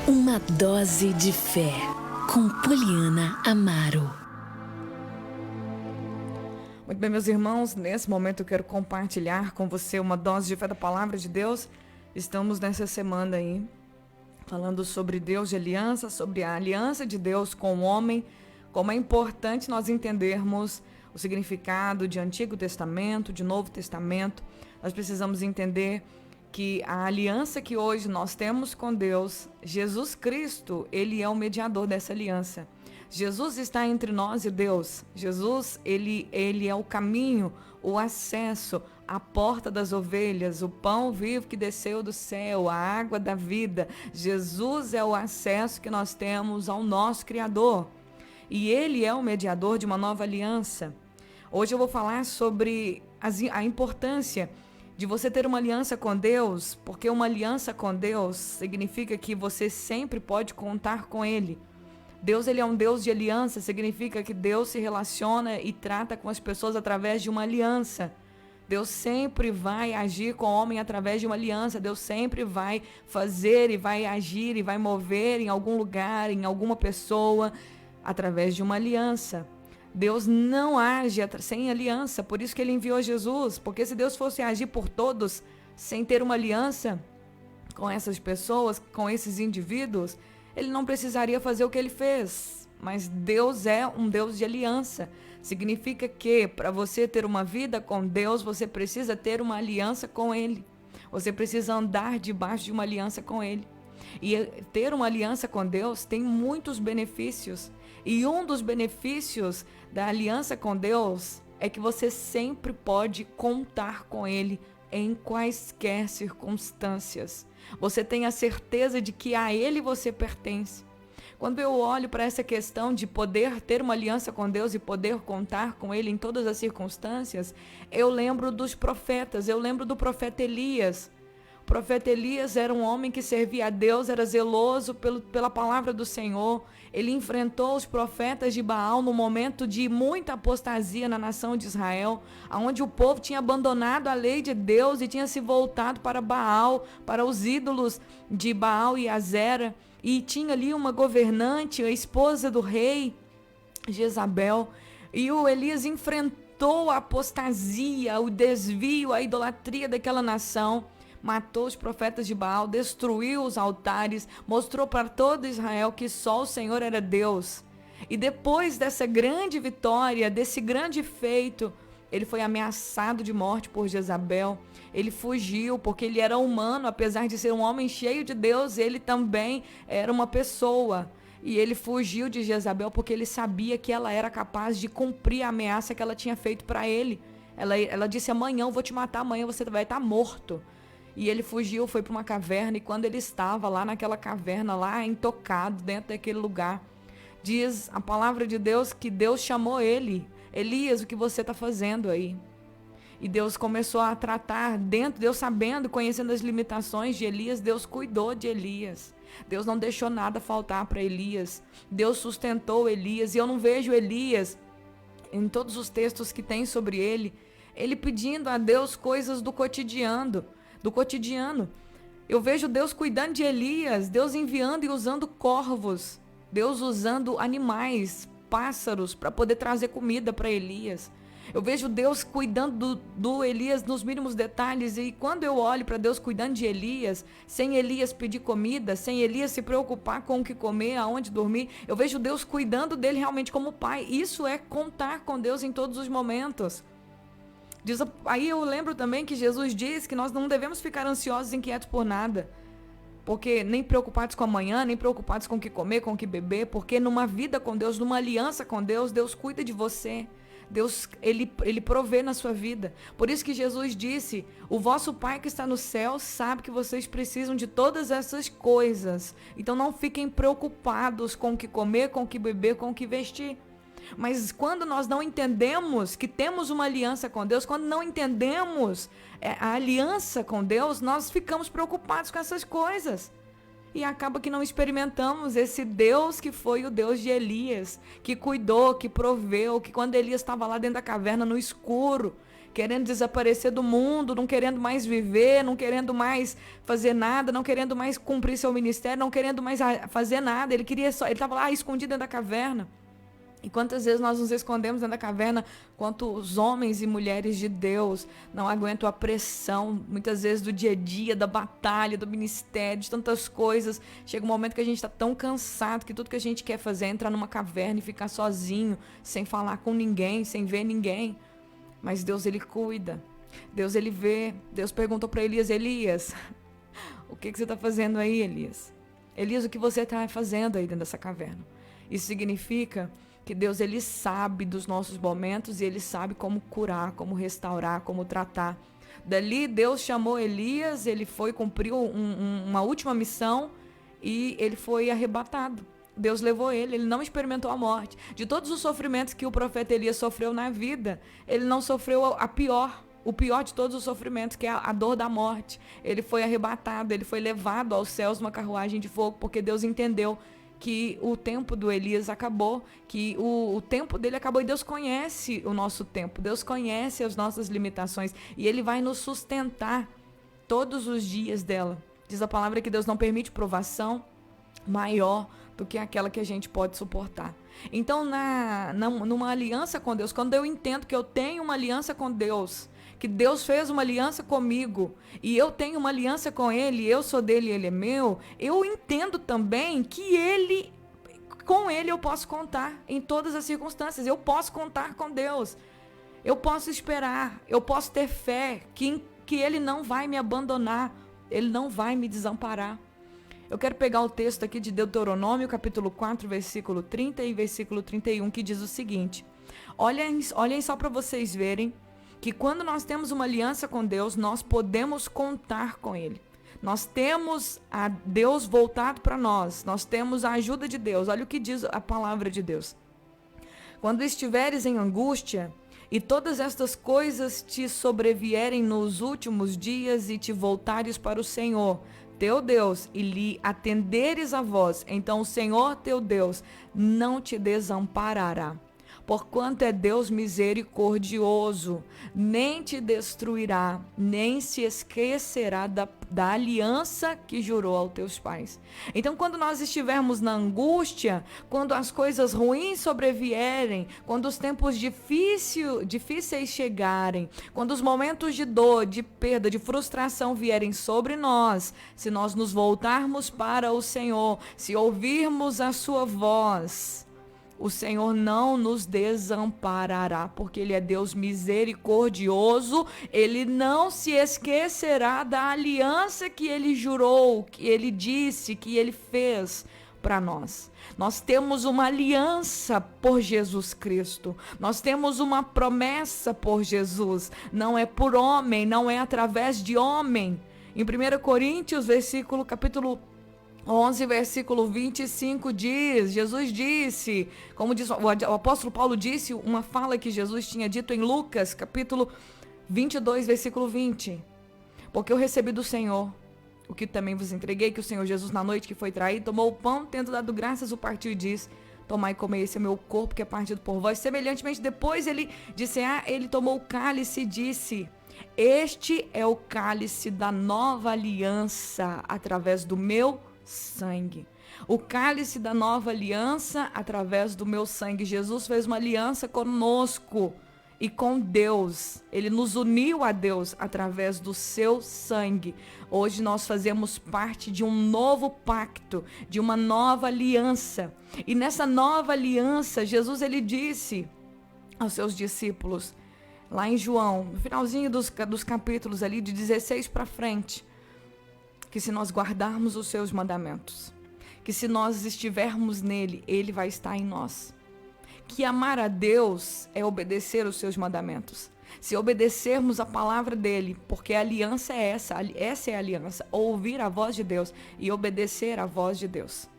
Uma dose de fé, com Poliana Amaro. Muito bem, meus irmãos, nesse momento eu quero compartilhar com você uma dose de fé da Palavra de Deus. Estamos nessa semana aí, falando sobre Deus de aliança, sobre a aliança de Deus com o homem, como é importante nós entendermos o significado de Antigo Testamento, de Novo Testamento. Nós precisamos entender que a aliança que hoje nós temos com Deus, Jesus Cristo, ele é o mediador dessa aliança. Jesus está entre nós e Deus. Jesus, ele é o caminho, o acesso, a porta das ovelhas, o pão vivo que desceu do céu, a água da vida. Jesus é o acesso que nós temos ao nosso Criador. E ele é o mediador de uma nova aliança. Hoje eu vou falar sobre a importância de você ter uma aliança com Deus, porque uma aliança com Deus significa que você sempre pode contar com Ele. Deus, ele é um Deus de aliança, significa que Deus se relaciona e trata com as pessoas através de uma aliança. Deus sempre vai agir com o homem através de uma aliança. Deus sempre vai fazer e vai agir e vai mover em algum lugar, em alguma pessoa, através de uma aliança. Deus não age sem aliança, por isso que ele enviou Jesus, porque se Deus fosse agir por todos sem ter uma aliança com essas pessoas, com esses indivíduos, ele não precisaria fazer o que ele fez. Mas Deus é um Deus de aliança. Significa que para você ter uma vida com Deus, você precisa ter uma aliança com Ele. Você precisa andar debaixo de uma aliança com Ele. E ter uma aliança com Deus tem muitos benefícios. E um dos benefícios da aliança com Deus é que você sempre pode contar com Ele em quaisquer circunstâncias. Você tem a certeza de que a Ele você pertence. Quando eu olho para essa questão de poder ter uma aliança com Deus e poder contar com Ele em todas as circunstâncias, eu lembro dos profetas, eu lembro do profeta Elias. O profeta Elias era um homem que servia a Deus, era zeloso pela palavra do Senhor. Ele enfrentou os profetas de Baal no momento de muita apostasia na nação de Israel, onde o povo tinha abandonado a lei de Deus e tinha se voltado para Baal, para os ídolos de Baal e Azera. E tinha ali uma governante, a esposa do rei, Jezabel. E o Elias enfrentou a apostasia, o desvio, a idolatria daquela nação. Matou os profetas de Baal, destruiu os altares, mostrou para todo Israel que só o Senhor era Deus. E depois dessa grande vitória, desse grande feito, ele foi ameaçado de morte por Jezabel. Ele fugiu porque ele era humano, apesar de ser um homem cheio de Deus, ele também era uma pessoa. E ele fugiu de Jezabel porque ele sabia que ela era capaz de cumprir a ameaça que ela tinha feito para ele. Ela disse: amanhã eu vou te matar, amanhã você vai estar morto. E ele fugiu, foi para uma caverna, e quando ele estava lá naquela caverna, lá intocado, dentro daquele lugar, diz a palavra de Deus que Deus chamou ele: Elias, o que você está fazendo aí? E Deus começou a tratar dentro, Deus sabendo, conhecendo as limitações de Elias, Deus cuidou de Elias. Deus não deixou nada faltar para Elias. Deus sustentou Elias, e eu não vejo Elias, em todos os textos que tem sobre ele pedindo a Deus coisas do cotidiano. Eu vejo Deus cuidando de Elias, Deus enviando e usando corvos, Deus usando animais, pássaros, para poder trazer comida para Elias. Eu vejo Deus cuidando do Elias nos mínimos detalhes. E quando eu olho para Deus cuidando de Elias, sem Elias pedir comida, sem Elias se preocupar com o que comer, aonde dormir, eu vejo Deus cuidando dele realmente como pai. Isso é contar com Deus em todos os momentos. Aí eu lembro também que Jesus diz que nós não devemos ficar ansiosos e inquietos por nada, porque nem preocupados com amanhã, nem preocupados com o que comer, com o que beber, porque numa vida com Deus, numa aliança com Deus, Deus cuida de você. Deus, ele provê na sua vida. Por isso que Jesus disse: o vosso Pai que está no céu sabe que vocês precisam de todas essas coisas. Então não fiquem preocupados com o que comer, com o que beber, com o que vestir. Mas quando nós não entendemos que temos uma aliança com Deus, quando não entendemos a aliança com Deus, nós ficamos preocupados com essas coisas. E acaba que não experimentamos esse Deus que foi o Deus de Elias, que cuidou, que proveu, que quando Elias estava lá dentro da caverna no escuro, querendo desaparecer do mundo, não querendo mais viver, não querendo mais fazer nada, não querendo mais cumprir seu ministério, não querendo mais fazer nada. Ele estava lá escondido dentro da caverna. E quantas vezes nós nos escondemos dentro da caverna, quantos homens e mulheres de Deus não aguentam a pressão, muitas vezes do dia a dia, da batalha, do ministério, de tantas coisas. Chega um momento que a gente está tão cansado que tudo que a gente quer fazer é entrar numa caverna e ficar sozinho, sem falar com ninguém, sem ver ninguém. Mas Deus, ele cuida. Deus, ele vê. Deus perguntou para Elias: Elias, o que você está fazendo aí, Elias? Elias, o que você está fazendo aí dentro dessa caverna? Isso significa que Deus, ele sabe dos nossos momentos e ele sabe como curar, como restaurar, como tratar. Dali, Deus chamou Elias, ele foi, cumpriu uma última missão e ele foi arrebatado. Deus levou ele não experimentou a morte. De todos os sofrimentos que o profeta Elias sofreu na vida, ele não sofreu o pior de todos os sofrimentos, que é a dor da morte. Ele foi arrebatado, ele foi levado aos céus numa carruagem de fogo, porque Deus entendeu que o tempo do Elias acabou, que o tempo dele acabou, e Deus conhece o nosso tempo, Deus conhece as nossas limitações, e ele vai nos sustentar todos os dias dela. Diz a palavra que Deus não permite provação maior do que aquela que a gente pode suportar. Então, numa aliança com Deus, quando eu entendo que eu tenho uma aliança com Deus, que Deus fez uma aliança comigo e eu tenho uma aliança com Ele, eu sou dele e Ele é meu, eu entendo também que com Ele eu posso contar em todas as circunstâncias, eu posso contar com Deus, eu posso esperar, eu posso ter fé que Ele não vai me abandonar, Ele não vai me desamparar. Eu quero pegar o texto aqui de Deuteronômio, capítulo 4, versículo 30 e versículo 31, que diz o seguinte: olhem só para vocês verem que quando nós temos uma aliança com Deus, nós podemos contar com Ele. Nós temos a Deus voltado para nós temos a ajuda de Deus. Olha o que diz a palavra de Deus. Quando estiveres em angústia e todas estas coisas te sobrevierem nos últimos dias e te voltares para o Senhor, teu Deus, e lhe atenderes a voz, então o Senhor teu Deus não te desamparará. Porquanto é Deus misericordioso, nem te destruirá, nem se esquecerá da aliança que jurou aos teus pais. Então, quando nós estivermos na angústia, quando as coisas ruins sobrevierem, quando os tempos difíceis chegarem, quando os momentos de dor, de perda, de frustração vierem sobre nós, se nós nos voltarmos para o Senhor, se ouvirmos a sua voz, o Senhor não nos desamparará, porque Ele é Deus misericordioso, Ele não se esquecerá da aliança que Ele jurou, que Ele disse, que Ele fez para nós. Nós temos uma aliança por Jesus Cristo, nós temos uma promessa por Jesus, não é por homem, não é através de homem. Em 1 Coríntios, capítulo 11, versículo 25 diz, Jesus disse, como diz o apóstolo Paulo disse, uma fala que Jesus tinha dito em Lucas, capítulo 22, versículo 20. Porque eu recebi do Senhor o que também vos entreguei, que o Senhor Jesus, na noite que foi traído, tomou o pão, tendo dado graças, o partiu e disse: tomai e comei, esse é meu corpo que é partido por vós. Semelhantemente, depois ele disse, ele tomou o cálice e disse: este é o cálice da nova aliança, através do meu sangue. O cálice da nova aliança através do meu sangue. Jesus fez uma aliança conosco e com Deus. Ele nos uniu a Deus através do seu sangue. Hoje nós fazemos parte de um novo pacto, de uma nova aliança. E nessa nova aliança, Jesus, ele disse aos seus discípulos, lá em João, no finalzinho dos capítulos ali, de 16 para frente, que se nós guardarmos os seus mandamentos, que se nós estivermos nele, ele vai estar em nós. Que amar a Deus é obedecer os seus mandamentos. Se obedecermos a palavra dele, porque a aliança é essa é a aliança, ouvir a voz de Deus e obedecer a voz de Deus.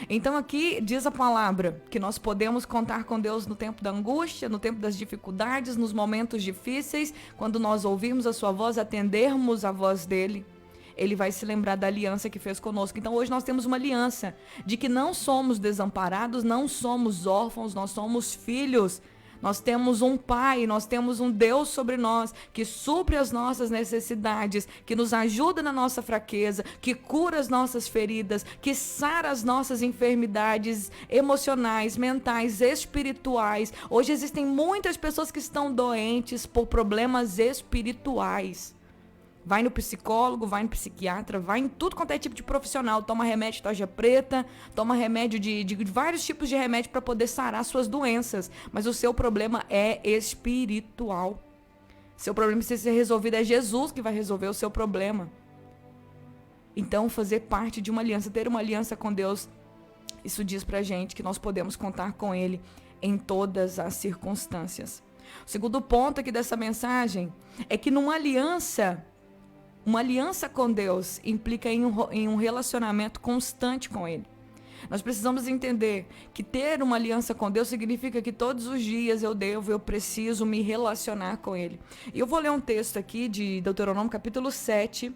Então aqui diz a palavra que nós podemos contar com Deus no tempo da angústia, no tempo das dificuldades, nos momentos difíceis, quando nós ouvirmos a sua voz, atendermos a voz dele. Ele vai se lembrar da aliança que fez conosco. Então hoje nós temos uma aliança de que não somos desamparados, não somos órfãos, nós somos filhos. Nós temos um Pai, nós temos um Deus sobre nós, que supre as nossas necessidades, que nos ajuda na nossa fraqueza, que cura as nossas feridas, que sara as nossas enfermidades emocionais, mentais, espirituais. Hoje existem muitas pessoas que estão doentes por problemas espirituais. Vai no psicólogo, vai no psiquiatra, vai em tudo quanto é tipo de profissional. Toma remédio de tarja preta, toma remédio de vários tipos de remédio para poder sarar suas doenças. Mas o seu problema é espiritual. Seu problema precisa ser resolvido. É Jesus que vai resolver o seu problema. Então, fazer parte de uma aliança, ter uma aliança com Deus, isso diz pra gente que nós podemos contar com Ele em todas as circunstâncias. O segundo ponto aqui dessa mensagem é que numa aliança... Uma aliança com Deus implica em um relacionamento constante com Ele. Nós precisamos entender que ter uma aliança com Deus significa que todos os dias eu preciso me relacionar com Ele. E eu vou ler um texto aqui de Deuteronômio capítulo 7,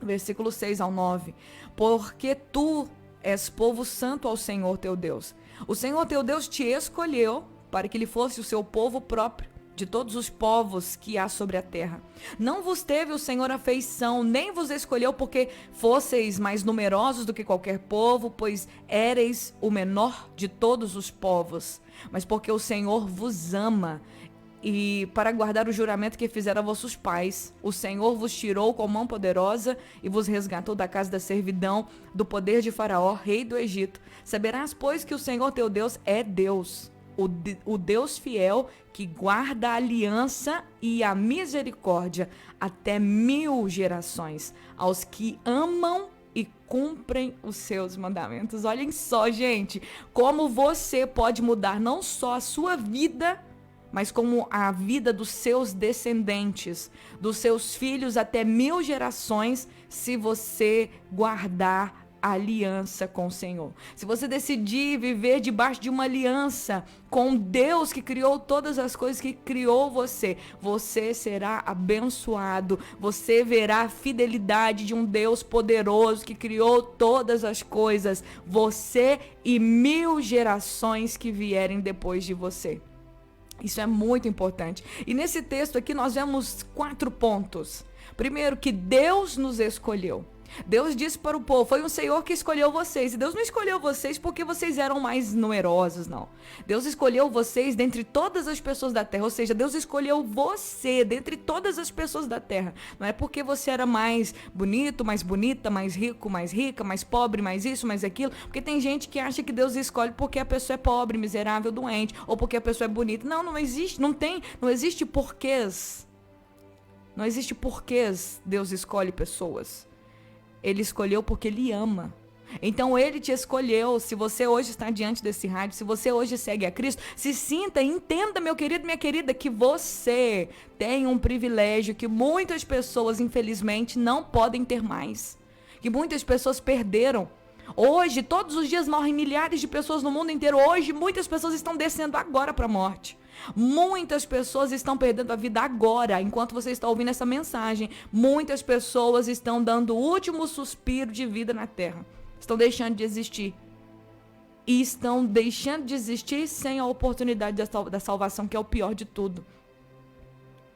versículo 6 ao 9. Porque tu és povo santo ao Senhor teu Deus. O Senhor teu Deus te escolheu para que Ele fosse o seu povo próprio, de todos os povos que há sobre a terra. Não vos teve o Senhor afeição, nem vos escolheu porque fosseis mais numerosos do que qualquer povo, pois éreis o menor de todos os povos, mas porque o Senhor vos ama, e para guardar o juramento que fizeram a vossos pais. O Senhor vos tirou com mão poderosa e vos resgatou da casa da servidão, do poder de Faraó, rei do Egito. Saberás, pois, que o Senhor teu Deus é Deus, o Deus fiel, que guarda a aliança e a misericórdia até 1000 gerações, aos que amam e cumprem os seus mandamentos. Olhem só, gente, como você pode mudar não só a sua vida, mas como a vida dos seus descendentes, dos seus filhos até 1000 gerações, se você guardar a aliança com o Senhor. Se você decidir viver debaixo de uma aliança com Deus que criou todas as coisas, que criou você, você será abençoado, você verá a fidelidade de um Deus poderoso que criou todas as coisas, você e 1000 gerações que vierem depois de você. Isso é muito importante. E nesse texto aqui nós vemos 4 pontos. Primeiro, que Deus nos escolheu. Deus disse para o povo, foi o Senhor que escolheu vocês. E Deus não escolheu vocês porque vocês eram mais numerosos, não. Deus escolheu vocês dentre todas as pessoas da terra. Ou seja, Deus escolheu você dentre todas as pessoas da terra. Não é porque você era mais bonito, mais bonita, mais rico, mais rica, mais pobre, mais isso, mais aquilo. Porque tem gente que acha que Deus escolhe porque a pessoa é pobre, miserável, doente, ou porque a pessoa é bonita. Não, não existe, não existe porquês. Não existe porquês Deus escolhe pessoas. Ele escolheu porque Ele ama. Então Ele te escolheu. Se você hoje está diante desse rádio, se você hoje segue a Cristo, se sinta e entenda, meu querido, minha querida, que você tem um privilégio que muitas pessoas, infelizmente, não podem ter mais. Que muitas pessoas perderam. Hoje, todos os dias morrem milhares de pessoas no mundo inteiro. Hoje, muitas pessoas estão descendo agora para a morte. Muitas pessoas estão perdendo a vida agora, enquanto você está ouvindo essa mensagem. Muitas pessoas estão dando o último suspiro de vida na terra. Estão deixando de existir. E estão deixando de existir sem a oportunidade da salvação, que é o pior de tudo.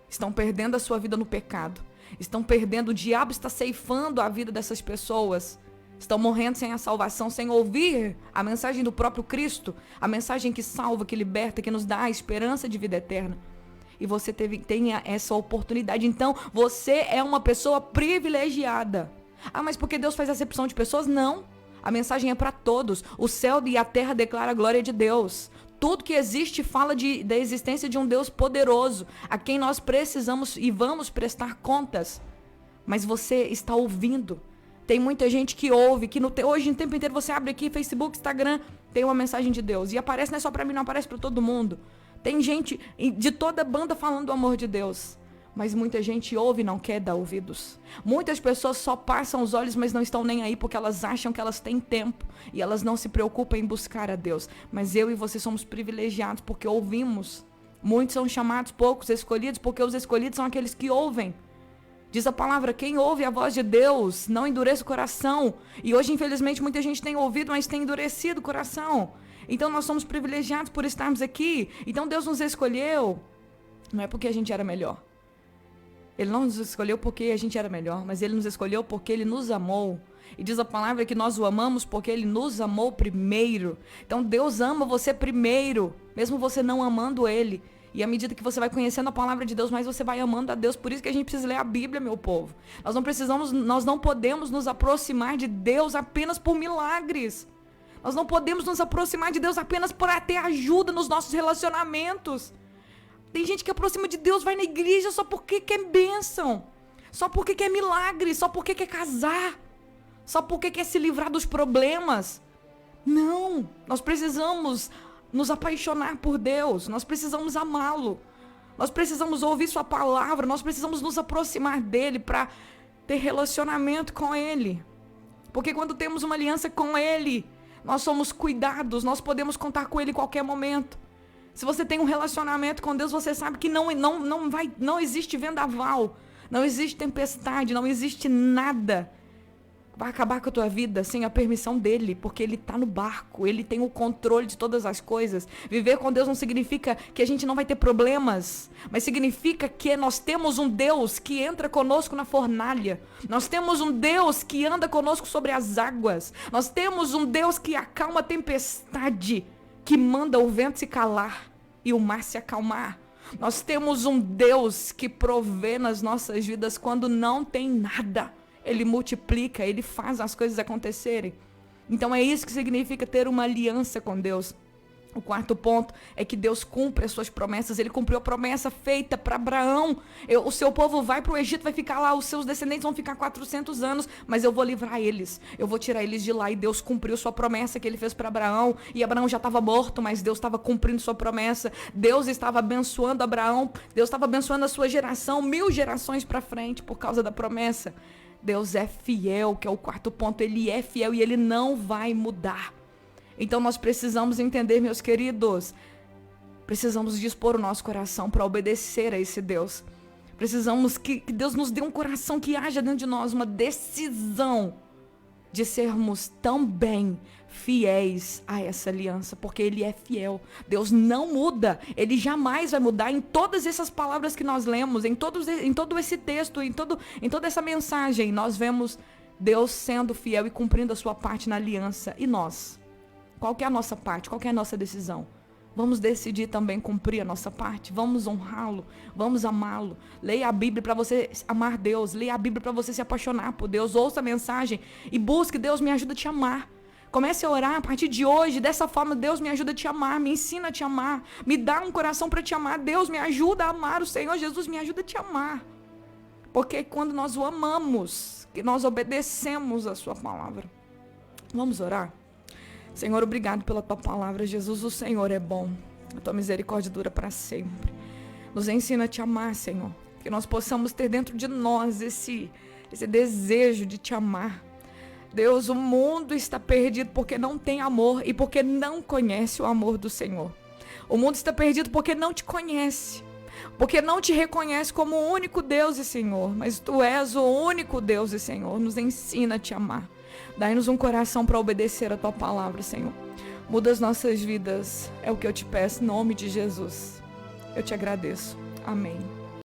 Estão perdendo a sua vida no pecado. Estão perdendo, o diabo está ceifando a vida dessas pessoas. Estão morrendo sem a salvação, sem ouvir a mensagem do próprio Cristo, a mensagem que salva, que liberta, que nos dá a esperança de vida eterna. E você tem essa oportunidade. Então, você é uma pessoa privilegiada. Ah, mas porque Deus faz acepção de pessoas? Não. A mensagem é para todos. O céu e a terra declaram a glória de Deus. Tudo que existe fala da existência de um Deus poderoso, a quem nós precisamos e vamos prestar contas. Mas você está ouvindo. Tem muita gente que ouve, que hoje, o tempo inteiro, você abre aqui, Facebook, Instagram, tem uma mensagem de Deus. E aparece, não é só pra mim, não aparece pra todo mundo. Tem gente de toda banda falando do amor de Deus. Mas muita gente ouve e não quer dar ouvidos. Muitas pessoas só passam os olhos, mas não estão nem aí, porque elas acham que elas têm tempo. E elas não se preocupam em buscar a Deus. Mas eu e você somos privilegiados, porque ouvimos. Muitos são chamados, poucos escolhidos, porque os escolhidos são aqueles que ouvem. Diz a palavra, quem ouve a voz de Deus não endurece o coração. E hoje, infelizmente, muita gente tem ouvido, mas tem endurecido o coração. Então, nós somos privilegiados por estarmos aqui. Então, Deus nos escolheu. Não é porque a gente era melhor. Ele não nos escolheu porque a gente era melhor, mas Ele nos escolheu porque Ele nos amou. E diz a palavra que nós o amamos porque Ele nos amou primeiro. Então, Deus ama você primeiro, mesmo você não amando Ele. E à medida que você vai conhecendo a palavra de Deus, mais você vai amando a Deus. Por isso que a gente precisa ler a Bíblia, meu povo. Nós não podemos nos aproximar de Deus apenas por milagres. Nós não podemos nos aproximar de Deus apenas por ter ajuda nos nossos relacionamentos. Tem gente que aproxima de Deus, vai na igreja só porque quer bênção. Só porque quer milagre, só porque quer casar. Só porque quer se livrar dos problemas. Não, nós precisamos nos apaixonar por Deus, nós precisamos amá-lo, nós precisamos ouvir sua palavra, nós precisamos nos aproximar dele para ter relacionamento com ele, porque quando temos uma aliança com ele, nós somos cuidados, nós podemos contar com ele em qualquer momento. Se você tem um relacionamento com Deus, você sabe que não existe vendaval, não existe tempestade, não existe nada vai acabar com a tua vida sem a permissão dele, porque ele está no barco, ele tem o controle de todas as coisas. Viver com Deus não significa que a gente não vai ter problemas, mas significa que nós temos um Deus que entra conosco na fornalha. Nós temos um Deus que anda conosco sobre as águas. Nós temos um Deus que acalma a tempestade, que manda o vento se calar e o mar se acalmar. Nós temos um Deus que provê nas nossas vidas quando não tem nada. Ele multiplica, ele faz as coisas acontecerem. Então é isso que significa ter uma aliança com Deus. O quarto ponto é que Deus cumpre as suas promessas. Ele cumpriu a promessa feita para Abraão. O seu povo vai para o Egito, vai ficar lá, os seus descendentes vão ficar 400 anos, mas eu vou livrar eles. Eu vou tirar eles de lá. E Deus cumpriu sua promessa que ele fez para Abraão. E Abraão já estava morto, mas Deus estava cumprindo sua promessa. Deus estava abençoando Abraão. Deus estava abençoando a sua geração, 1000 gerações para frente por causa da promessa. Deus é fiel, que é o quarto ponto. Ele é fiel e ele não vai mudar. Então nós precisamos entender, meus queridos, precisamos dispor o nosso coração para obedecer a esse Deus. Precisamos que Deus nos dê um coração que haja dentro de nós uma decisão de sermos também fiéis a essa aliança, porque Ele é fiel. Deus não muda, Ele jamais vai mudar. Em todas essas palavras que nós lemos, em todo esse texto, em toda essa mensagem, nós vemos Deus sendo fiel e cumprindo a sua parte na aliança. E nós? Qual que é a nossa parte? Qual que é a nossa decisão? Vamos decidir também cumprir a nossa parte? Vamos honrá-lo? Vamos amá-lo? Leia a Bíblia para você amar Deus. Leia a Bíblia para você se apaixonar por Deus. Ouça a mensagem e busque. Deus, me ajuda a te amar. Comece a orar a partir de hoje. Dessa forma, Deus, me ajuda a te amar. Me ensina a te amar. Me dá um coração para te amar. Deus, me ajuda a amar o Senhor. Jesus, me ajuda a te amar. Porque quando nós o amamos, que nós obedecemos a sua palavra. Vamos orar? Senhor, obrigado pela tua palavra. Jesus, o Senhor é bom. A tua misericórdia dura para sempre. Nos ensina a te amar, Senhor. Que nós possamos ter dentro de nós esse desejo de te amar. Deus, o mundo está perdido porque não tem amor e porque não conhece o amor do Senhor. O mundo está perdido porque não te conhece, porque não te reconhece como o único Deus e Senhor. Mas tu és o único Deus e Senhor. Nos ensina a te amar. Dai-nos um coração para obedecer a tua palavra, Senhor. Muda as nossas vidas. É o que eu te peço, em nome de Jesus. Eu te agradeço. Amém.